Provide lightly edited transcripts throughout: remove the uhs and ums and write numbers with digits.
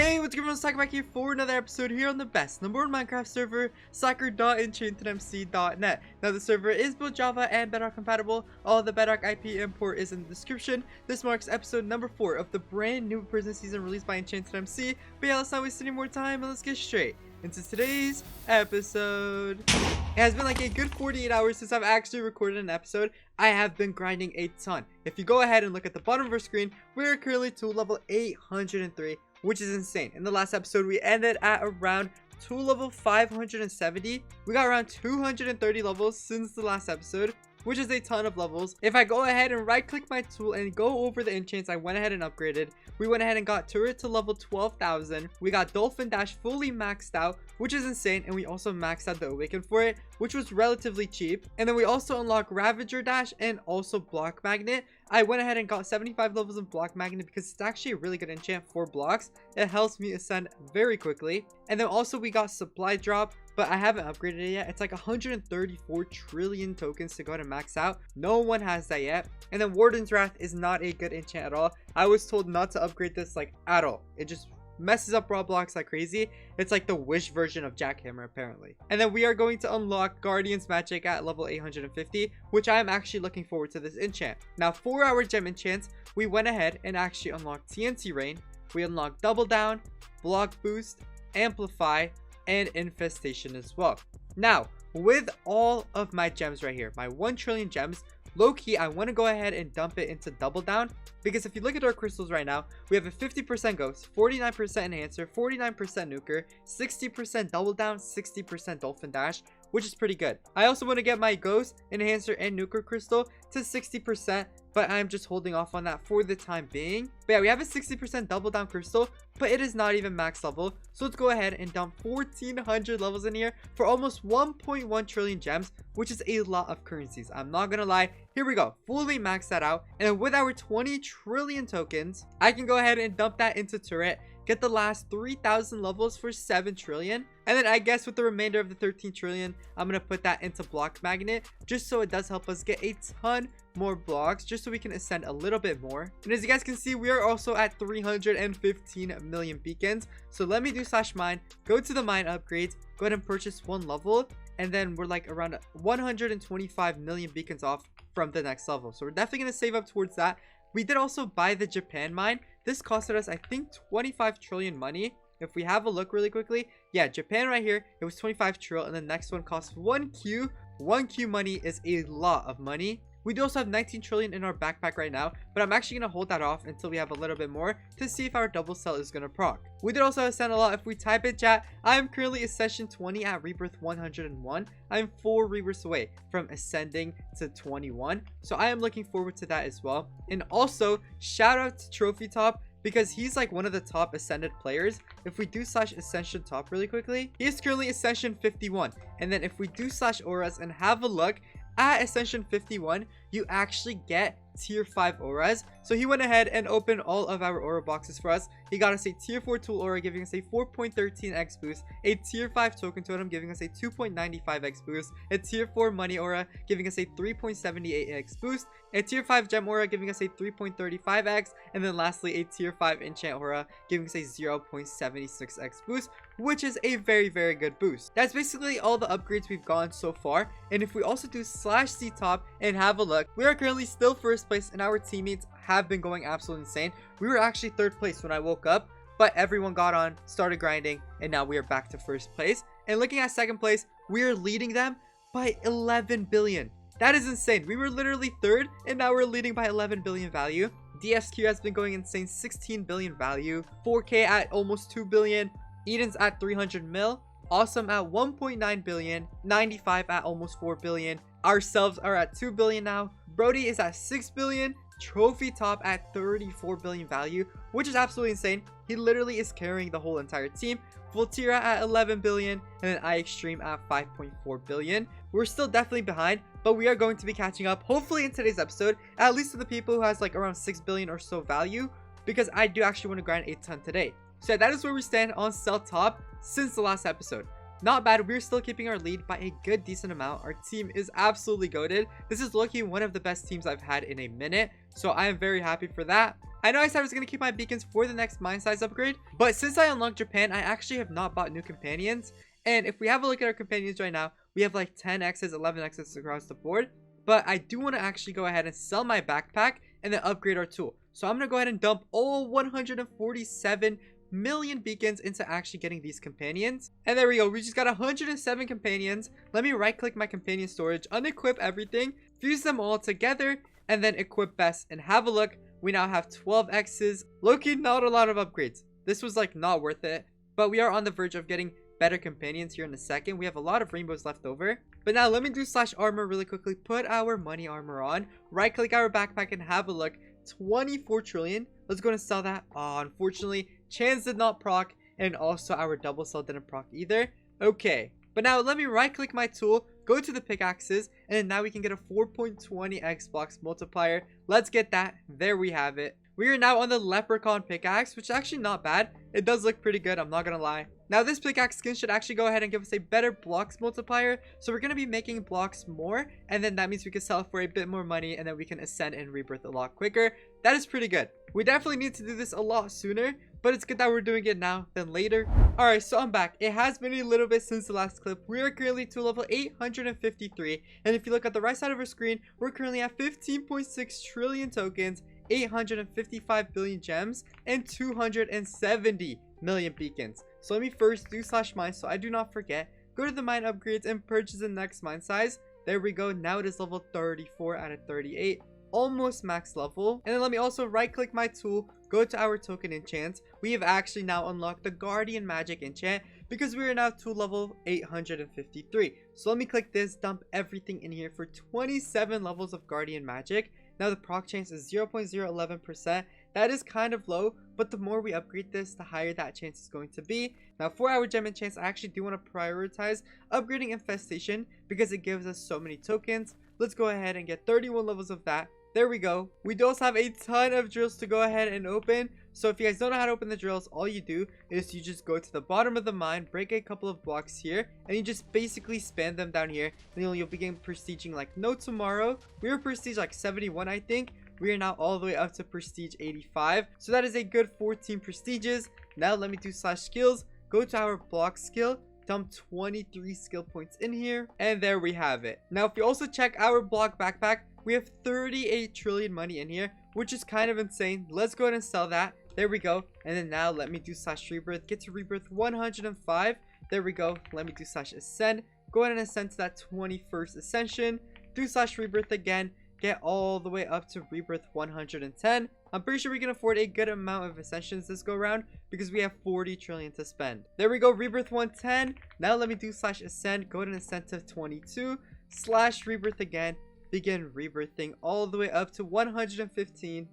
Hey, what's going on? Talk back here for another episode here on the best #1 Minecraft server, soccer.enchantedmc.net. Now, the server is both Java and Bedrock compatible. All the Bedrock IP import is in the description. This marks episode number 4 of the brand new prison season released by EnchantedMC. But yeah, let's not waste any more time and let's get straight into today's episode. It has been like a good 48 hours since I've actually recorded an episode. I have been grinding a ton. If you go ahead and look at the bottom of our screen, we are currently to level 803. Which is insane. In the last episode, we ended at around level 570. We got around 230 levels since the last episode, which is a ton of levels. If I go ahead and right click my tool and go over the enchants I went ahead and upgraded, we went ahead and got turret to level 12,000. We got dolphin dash fully maxed out, which is insane. And we also maxed out the awaken for it, which was relatively cheap. And then we also unlocked ravager dash and also block magnet. I went ahead and got 75 levels of block magnet because it's actually a really good enchant for blocks. It helps me ascend very quickly. And then also we got supply drop, but I haven't upgraded it yet. It's like 134 trillion tokens to go to max out. No one has that yet. And then Warden's Wrath is not a good enchant at all. I was told not to upgrade this like at all. It just messes up raw blocks like crazy. It's like the wish version of jackhammer apparently. And then we are going to unlock Guardian's Magic at level 850, which I am actually looking forward to this enchant. Now for our gem enchants, we went ahead and actually unlocked TNT Rain. We unlocked Double Down, Block Boost, Amplify, and Infestation as well. Now with all of my gems right here, my 1 trillion gems, low-key, I want to go ahead and dump it into Double Down, because if you look at our crystals right now, we have a 50% ghost, 49% enhancer, 49% nuker, 60% Double Down, 60% dolphin dash, which is pretty good. I also want to get my ghost, enhancer, and nuker crystal to 60%, but I'm just holding off on that for the time being. But yeah, we have a 60% Double Down crystal, but it is not even max level. So let's go ahead and dump 1400 levels in here for almost 1.1 trillion gems, which is a lot of currencies. I'm not gonna lie. Here we go, fully max that out. And with our 20 trillion tokens, I can go ahead and dump that into turret, get the last 3,000 levels for 7 trillion. And then I guess with the remainder of the 13 trillion, I'm going to put that into block magnet, just so it does help us get a ton more blocks, just so we can ascend a little bit more. And as you guys can see, we are also at 315 million beacons. So let me do /mine, go to the mine upgrades, go ahead and purchase 1 level. And then we're like around 125 million beacons off from the next level. So we're definitely going to save up towards that. We did also buy the Japan mine. This costed us, I think, 25 trillion money. If we have a look really quickly, yeah, Japan right here, it was 25 trill, and the next one costs 1Q. 1Q money is a lot of money. We do also have 19 trillion in our backpack right now, but I'm actually going to hold that off until we have a little bit more to see if our double sell is going to proc. We did also ascend a lot. If we type in chat, I am currently Ascension 20 at Rebirth 101. I'm 4 rebirths away from ascending to 21. So I am looking forward to that as well. And also, shout out to Trophy Top, because he's like one of the top ascended players. If we do /Ascension top really quickly, he is currently Ascension 51. And then if we do /auras and have a look at Ascension 51, you actually get tier 5 auras. So he went ahead and opened all of our aura boxes for us. He got us a tier 4 tool aura, giving us a 4.13x boost, a tier 5 token totem, giving us a 2.95x boost, a tier 4 money aura, giving us a 3.78x boost, a tier 5 gem aura, giving us a 3.35x, and then lastly a tier 5 enchant aura, giving us a 0.76x boost, which is a very, very good boost. That's basically all the upgrades we've gotten so far. And if we also do /C top and have a look, we are currently still first place, and our teammates have been going absolutely insane. We were actually 3rd place when I woke up, but everyone got on, started grinding, and now we are back to 1st place. And looking at 2nd place, we are leading them by 11 billion. That is insane. We were literally 3rd, and now we're leading by 11 billion value. DSQ has been going insane, 16 billion value. 4K at almost 2 billion. Eden's at 300 mil. Awesome at 1.9 billion. 95 at almost 4 billion. Ourselves are at 2 billion now. Brody is at 6 billion. Trophy Top at 34 billion value, which is absolutely insane. He literally is carrying the whole entire team. Voltira at 11 billion, and then iExtreme at 5.4 billion. We're still definitely behind, but we are going to be catching up, hopefully in today's episode, at least to the people who has like around 6 billion or so value, because I do actually want to grind a ton today. So yeah, that is where we stand on sell top since the last episode. Not bad. We're still keeping our lead by a good decent amount. Our team is absolutely goated. This is looking one of the best teams I've had in a minute, so I am very happy for that. I know I said I was going to keep my beacons for the next mine size upgrade, but since I unlocked Japan, I actually have not bought new companions. And if we have a look at our companions right now, we have like 10x's, 11x's across the board. But I do want to actually go ahead and sell my backpack and then upgrade our tool. So I'm going to go ahead and dump all 147 million beacons into actually getting these companions. And there we go. We just got 107 companions. Let me right click my companion storage, unequip everything, fuse them all together, and then equip best. And have a look. We now have 12x's. Low-key, not a lot of upgrades. This was like not worth it. But we are on the verge of getting better companions here in a second. We have a lot of rainbows left over. But now let me do slash armor really quickly. Put our money armor on. Right click our backpack and have a look. 24 trillion. Let's go and sell that. Oh, unfortunately, chance did not proc. And also our double sell didn't proc either. Okay. But now let me right click my tool. Go to the pickaxes. And then now we can get a 4.20x blocks multiplier. Let's get that. There we have it. We are now on the leprechaun pickaxe, which is actually not bad. It does look pretty good, I'm not gonna lie. Now this pickaxe skin should actually go ahead and give us a better blocks multiplier. So we're gonna be making blocks more, and then that means we can sell it for a bit more money, and then we can ascend and rebirth a lot quicker. That is pretty good. We definitely need to do this a lot sooner, but it's good that we're doing it now than later. Alright, so I'm back. It has been a little bit since the last clip. We are currently to level 853, and if you look at the right side of our screen, we're currently at 15.6 trillion tokens, 855 billion gems, and 270 million beacons. So let me first do slash mine so I do not forget. Go to the mine upgrades and purchase the next mine size. There we go. Now it is level 34 out of 38. Almost max level. And then let me also right click my tool, go to our token enchants. We have actually now unlocked the guardian magic enchant because we are now to level 853. So let me click this, dump everything in here for 27 levels of guardian magic. Now the proc chance is 0.011%. That is kind of low, but the more we upgrade this, the higher that chance is going to be. Now for our gem enchants, I actually do want to prioritize upgrading infestation because it gives us so many tokens. Let's go ahead and get 31 levels of that. There we go. We do also have a ton of drills to go ahead and open. So if you guys don't know how to open the drills, all you do is you just go to the bottom of the mine, break a couple of blocks here, and you just basically spam them down here. And you'll begin prestiging like no tomorrow. We were prestige like 71, I think. We are now all the way up to prestige 85. So that is a good 14 prestiges. Now let me do slash skills. Go to our block skill. Dump 23 skill points in here. And there we have it. Now if you also check our block backpack, we have 38 trillion money in here, which is kind of insane. Let's go ahead and sell that. There we go. And then now let me do slash rebirth. Get to rebirth 105. There we go. Let me do slash ascend. Go ahead and ascend to that 21st ascension. Do slash rebirth again. Get all the way up to rebirth 110. I'm pretty sure we can afford a good amount of ascensions this go around because we have 40 trillion to spend. There we go. Rebirth 110. Now let me do slash ascend. Go ahead and ascend to 22. Slash rebirth again. Begin rebirthing all the way up to 115.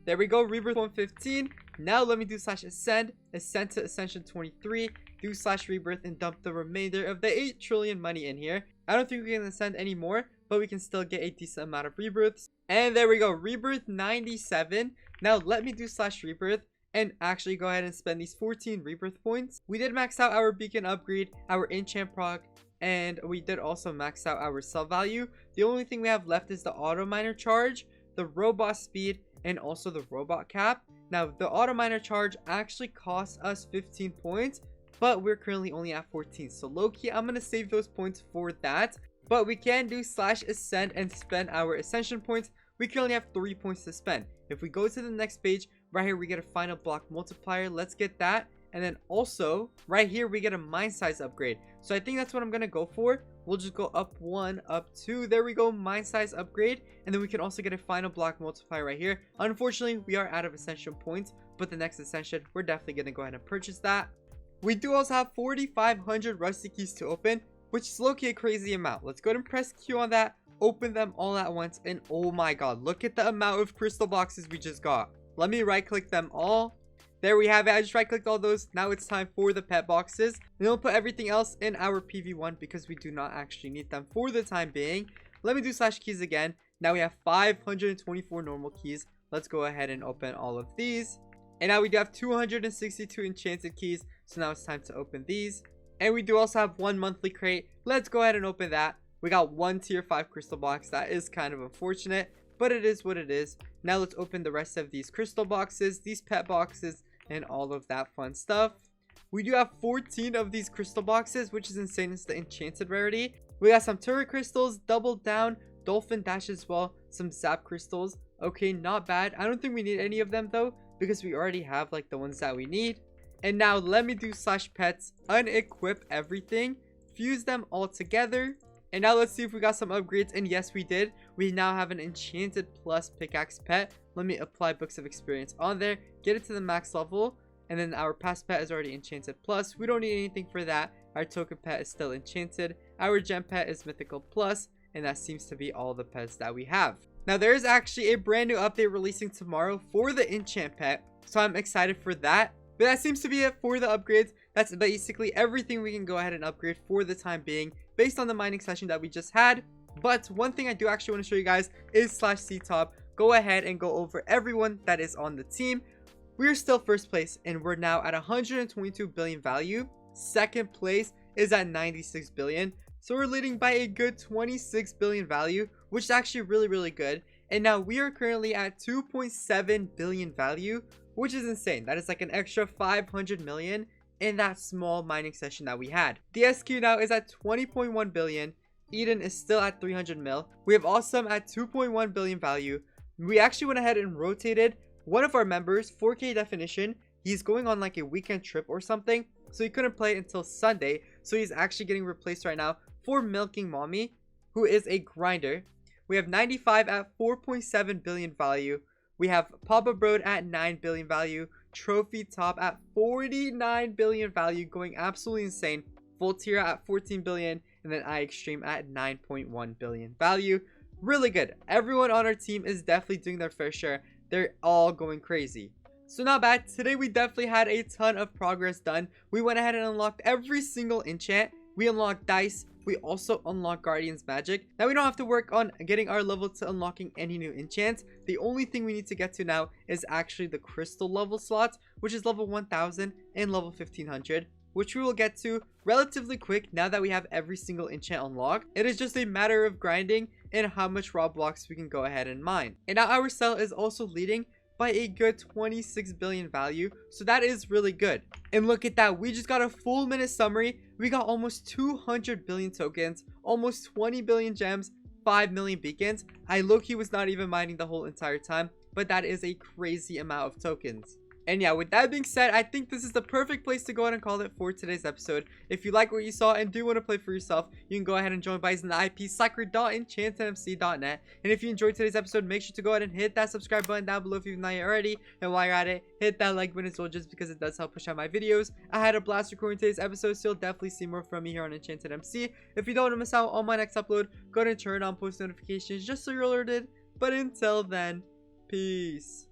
There we go. Rebirth 115. Now let me do slash ascend. Ascend to ascension 23. Do slash rebirth and dump the remainder of the 8 trillion money in here. I don't think we can ascend anymore, but we can still get a decent amount of rebirths. And there we go. Rebirth 97. Now let me do slash rebirth and actually go ahead and spend these 14 rebirth points. We did max out our beacon upgrade, our enchant proc, and we did also max out our sell value. The only thing we have left is the auto miner charge, the robot speed, and also the robot cap. Now the auto miner charge actually costs us 15 points, but we're currently only at 14. So low-key, I'm gonna save those points for that. But we can do slash ascend and spend our ascension points. We currently have 3 points to spend. If we go to the next page, right here we get a final block multiplier. Let's get that. And then also right here we get a mine size upgrade. So I think that's what I'm gonna go for. We'll just go up 1, up 2. There we go, mine size upgrade. And then we can also get a final block multiplier right here. Unfortunately, we are out of ascension points, but the next ascension, we're definitely gonna go ahead and purchase that. We do also have 4,500 rusty keys to open, which is low-key a crazy amount. Let's go ahead and press Q on that, open them all at once, and oh my god, look at the amount of crystal boxes we just got. Let me right click them all. There we have it. I just right clicked all those. Now it's time for the pet boxes. And we'll put everything else in our PV1 because we do not actually need them for the time being. Let me do slash keys again. Now we have 524 normal keys. Let's go ahead and open all of these. And now we do have 262 enchanted keys. So now it's time to open these. And we do also have 1 monthly crate. Let's go ahead and open that. We got 1 tier 5 crystal box. That is kind of unfortunate. but it is what it is. Now let's open the rest of these crystal boxes, these pet boxes, and all of that fun stuff. We do have 14 of these crystal boxes, which is insane. It's the enchanted rarity. We got some turret crystals, double down, dolphin dash as well, some zap crystals. Okay, not bad. I don't think we need any of them though, because we already have like the ones that we need. And now let me do /pets, unequip everything, fuse them all together. And now let's see if we got some upgrades. And yes, we did. We now have an enchanted plus pickaxe pet. Let me apply books of experience on there, get it to the max level. And then our past pet is already enchanted plus. We don't need anything for that. Our token pet is still enchanted. Our gem pet is mythical plus. And that seems to be all the pets that we have. Now there is actually a brand new update releasing tomorrow for the enchant pet. So I'm excited for that. But that seems to be it for the upgrades. That's basically everything we can go ahead and upgrade for the time being based on the mining session that we just had. But one thing I do actually want to show you guys is /CTop. Go ahead and go over everyone that is on the team. We're still first place and we're now at 122 billion value. Second place is at 96 billion. So we're leading by a good 26 billion value, which is actually really good. And now we are currently at 2.7 billion value, which is insane. That is like an extra 500 million in that small mining session that we had. The SQ now is at 20.1 billion. Eden is still at 300 mil. We have Awesome at 2.1 billion value. We actually went ahead and rotated one of our members, 4K definition. He's going on like a weekend trip or something, so he couldn't play until Sunday. So he's actually getting replaced right now for Milking Mommy, who is a grinder. We have 95 at 4.7 billion value. We have Papa Broad at 9 billion value. Trophy Top at 49 billion value, going absolutely insane. Voltira at 14 billion. And then iExtreme at 9.1 billion value. Really good. Everyone on our team is definitely doing their fair share. They're all going crazy. So not bad. Today we definitely had a ton of progress done. We went ahead and unlocked every single enchant. We unlocked dice. We also unlocked Guardian's Magic. Now we don't have to work on getting our level to unlocking any new enchants. The only thing we need to get to now is actually the crystal level slots, which is level 1000 and level 1500, which we will get to relatively quick now that we have every single enchant unlocked. It is just a matter of grinding and how much raw blocks we can go ahead and mine. And now our cell is also leading by a good 26 billion value, so that is really good. And look at that, we just got a full minute summary. We got almost 200 billion tokens, almost 20 billion gems, 5 million beacons. I low-key was not even mining the whole entire time, but that is a crazy amount of tokens. And yeah, with that being said, I think this is the perfect place to go ahead and call it for today's episode. If you like what you saw and do want to play for yourself, you can go ahead and join Bison the IP soccer.enchantedmc.net. And if you enjoyed today's episode, make sure to go ahead and hit that subscribe button down below if you've not yet already. And while you're at it, hit that like button as well, just because it does help push out my videos. I had a blast recording today's episode, so you'll definitely see more from me here on EnchantedMC. If you don't want to miss out on my next upload, go ahead and turn on post notifications just so you're alerted. But until then, peace.